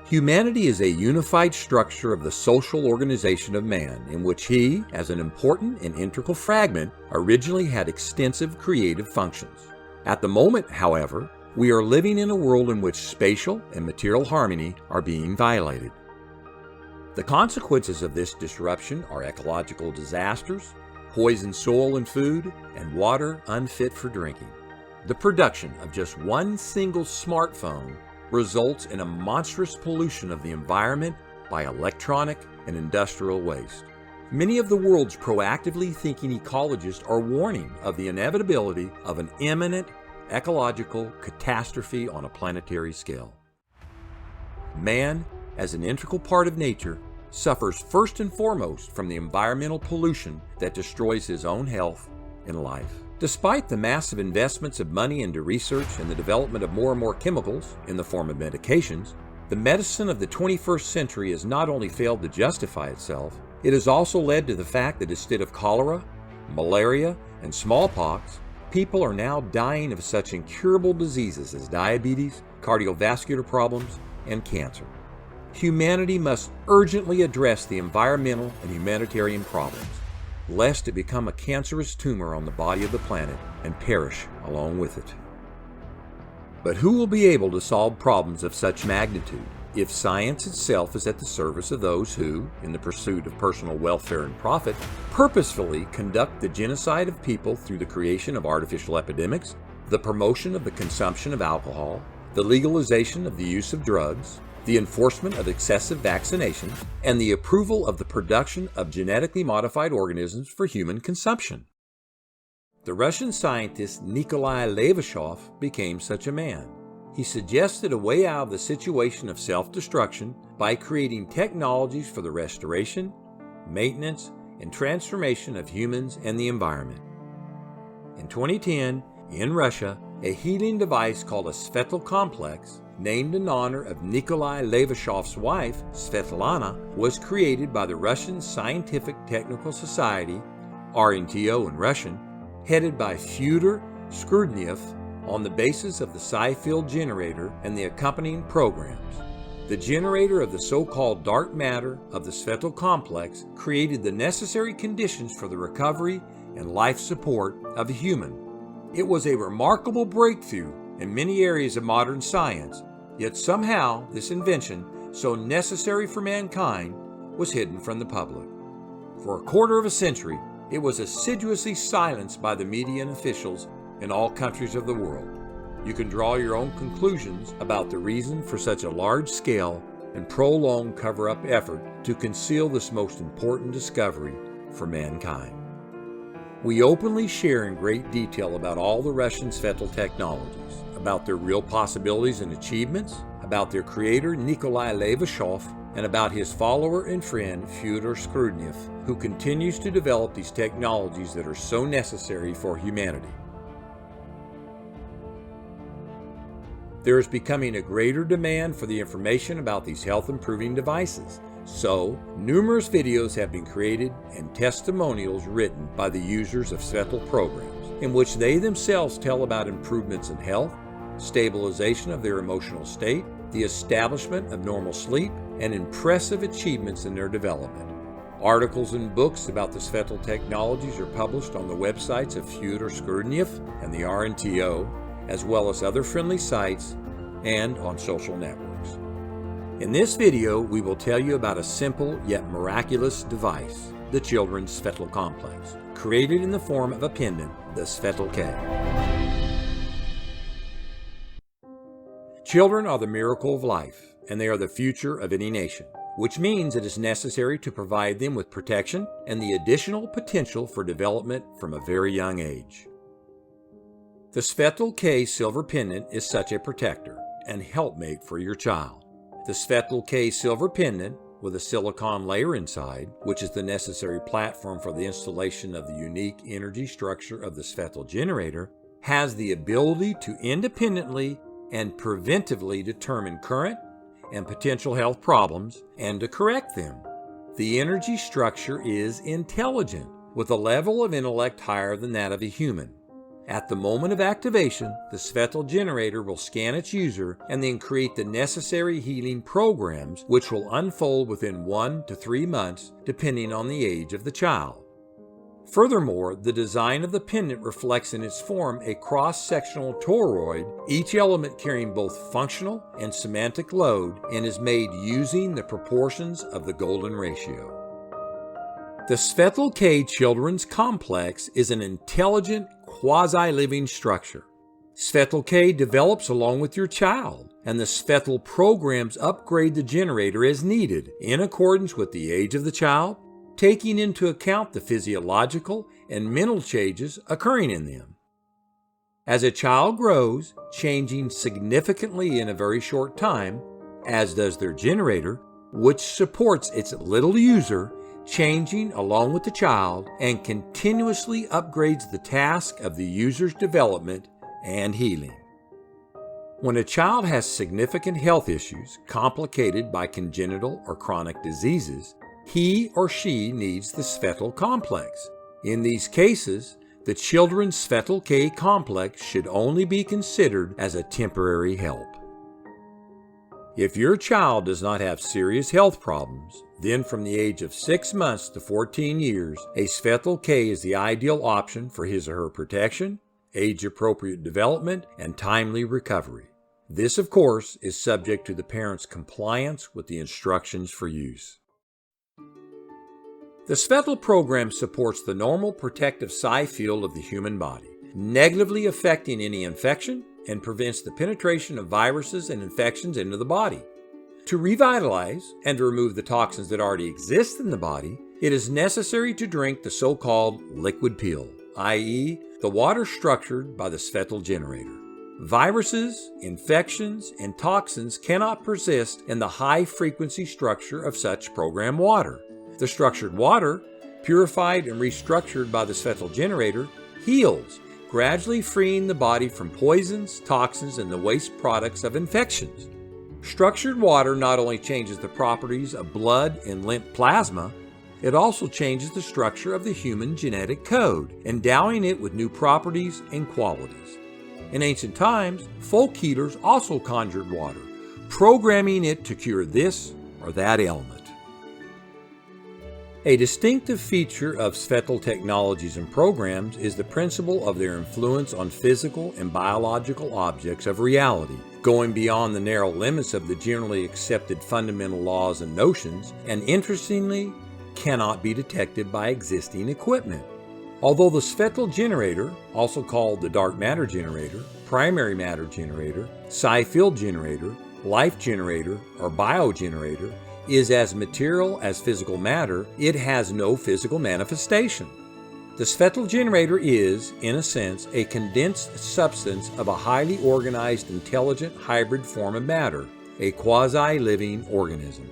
Humanity is a unified structure of the social organization of man, in which he, as an important and integral fragment, originally had extensive creative functions. At the moment, however, we are living in a world in which spatial and material harmony are being violated. The consequences of this disruption are ecological disasters, poisoned soil and food, and water unfit for drinking. The production of just one single smartphone results in a monstrous pollution of the environment by electronic and industrial waste. Many of the world's proactively thinking ecologists are warning of the inevitability of an imminent ecological catastrophe on a planetary scale. Man, as an integral part of nature, suffers first and foremost from the environmental pollution that destroys his own health and life. Despite the massive investments of money into research and the development of more and more chemicals in the form of medications, the medicine of the 21st century has not only failed to justify itself, it has also led to the fact that instead of cholera, malaria, and smallpox, people are now dying of such incurable diseases as diabetes, cardiovascular problems, and cancer. Humanity must urgently address the environmental and humanitarian problems, lest it become a cancerous tumor on the body of the planet and perish along with it. But who will be able to solve problems of such magnitude if science itself is at the service of those who, in the pursuit of personal welfare and profit, purposefully conduct the genocide of people through the creation of artificial epidemics, the promotion of the consumption of alcohol, the legalization of the use of drugs, the enforcement of excessive vaccinations, and the approval of the production of genetically modified organisms for human consumption? The Russian scientist Nicolai Levashov became such a man. He suggested a way out of the situation of self-destruction by creating technologies for the restoration, maintenance, and transformation of humans and the environment. In 2010, in Russia, a healing device called a SvetL complex, named in honor of Nicolai Levashov's wife, Svetlana, was created by the Russian Scientific Technical Society, RNTO in Russian, headed by Feodor Shkrudnev, on the basis of the psi-field generator and the accompanying programs. The generator of the so-called dark matter of the SvetL complex created the necessary conditions for the recovery and life support of a human. It was a remarkable breakthrough in many areas of modern science, yet somehow this invention, so necessary for mankind, was hidden from the public. For a quarter of a century, it was assiduously silenced by the media and officials in all countries of the world. You can draw your own conclusions about the reason for such a large-scale and prolonged cover-up effort to conceal this most important discovery for mankind. We openly share in great detail about all the Russian SvetL technologies, about their real possibilities and achievements, about their creator Nicolai Levashov, and about his follower and friend Feodor Shkrudnev, who continues to develop these technologies that are so necessary for humanity. There is becoming a greater demand for the information about these health-improving devices. So, numerous videos have been created and testimonials written by the users of SvetL programs, in which they themselves tell about improvements in health, stabilization of their emotional state, the establishment of normal sleep, and impressive achievements in their development. Articles and books about the SvetL technologies are published on the websites of Feodor Shkrudnev and the RNTO, as well as other friendly sites and on social networks. In this video, we will tell you about a simple yet miraculous device, the children's SvetL complex, created in the form of a pendant, the SvetL-K. Children are the miracle of life, and they are the future of any nation, which means it is necessary to provide them with protection and the additional potential for development from a very young age. The SvetL-K silver pendant is such a protector and helpmate for your child. The SvetL-K silver pendant, with a silicon layer inside, which is the necessary platform for the installation of the unique energy structure of the SvetL generator, has the ability to independently and preventively determine current and potential health problems and to correct them. The energy structure is intelligent, with a level of intellect higher than that of a human. At the moment of activation, the SvetL generator will scan its user and then create the necessary healing programs, which will unfold within 1 to 3 months, depending on the age of the child. Furthermore, the design of the pendant reflects in its form a cross-sectional toroid, each element carrying both functional and semantic load, and is made using the proportions of the golden ratio. The SvetL-K Children's Complex is an intelligent, quasi-living structure. SvetL-K develops along with your child, and the SvetL programs upgrade the generator as needed in accordance with the age of the child, taking into account the physiological and mental changes occurring in them. As a child grows, changing significantly in a very short time, as does their generator, which supports its little user, changing along with the child and continuously upgrades the task of the user's development and healing. When a child has significant health issues complicated by congenital or chronic diseases, he or she needs the SvetL complex. In these cases, the children's SvetL-K complex should only be considered as a temporary help. If your child does not have serious health problems, then from the age of 6 months to 14 years, a SvetL-K is the ideal option for his or her protection, age-appropriate development, and timely recovery. This, of course, is subject to the parent's compliance with the instructions for use. The SvetL program supports the normal protective psi field of the human body, negatively affecting any infection, and prevents the penetration of viruses and infections into the body. To revitalize and to remove the toxins that already exist in the body, it is necessary to drink the so-called liquid pill, i.e., the water structured by the SvetL generator. Viruses, infections, and toxins cannot persist in the high-frequency structure of such programmed water. The structured water, purified and restructured by the SvetL generator, heals, gradually freeing the body from poisons, toxins, and the waste products of infections. Structured water not only changes the properties of blood and lymph plasma, it also changes the structure of the human genetic code, endowing it with new properties and qualities. In ancient times, folk healers also conjured water, programming it to cure this or that ailment. A distinctive feature of SvetL technologies and programs is the principle of their influence on physical and biological objects of reality, going beyond the narrow limits of the generally accepted fundamental laws and notions, and interestingly, cannot be detected by existing equipment. Although the SvetL generator, also called the dark matter generator, primary matter generator, psi-field generator, life generator, or biogenerator, is as material as physical matter, it has no physical manifestation. The SvetL generator is, in a sense, a condensed substance of a highly organized, intelligent hybrid form of matter, a quasi-living organism.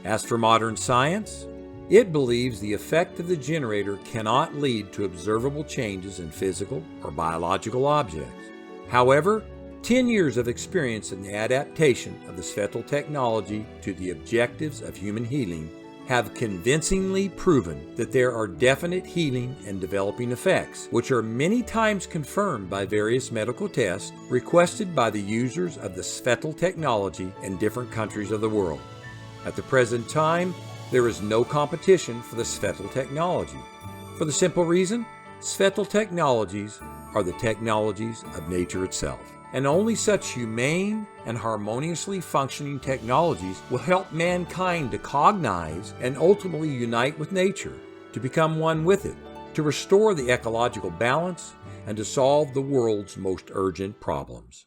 As for modern science, it believes the effect of the generator cannot lead to observable changes in physical or biological objects. However, 10 years of experience in the adaptation of the SvetL technology to the objectives of human healing have convincingly proven that there are definite healing and developing effects, which are many times confirmed by various medical tests requested by the users of the SvetL technology in different countries of the world. At the present time, there is no competition for the SvetL technology. For the simple reason, SvetL technologies are the technologies of nature itself. And only such humane and harmoniously functioning technologies will help mankind to cognize and ultimately unite with nature, to become one with it, to restore the ecological balance, and to solve the world's most urgent problems.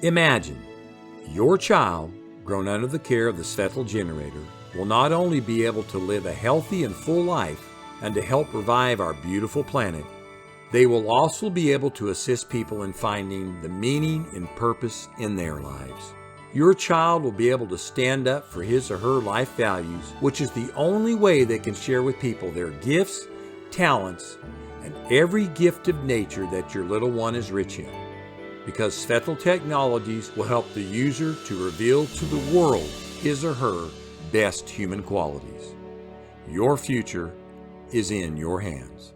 Imagine your child, grown under the care of the SvetL generator, will not only be able to live a healthy and full life and to help revive our beautiful planet, they will also be able to assist people in finding the meaning and purpose in their lives. Your child will be able to stand up for his or her life values, which is the only way they can share with people their gifts, talents, and every gift of nature that your little one is rich in. Because SvetL technologies will help the user to reveal to the world his or her best human qualities. Your future is in your hands.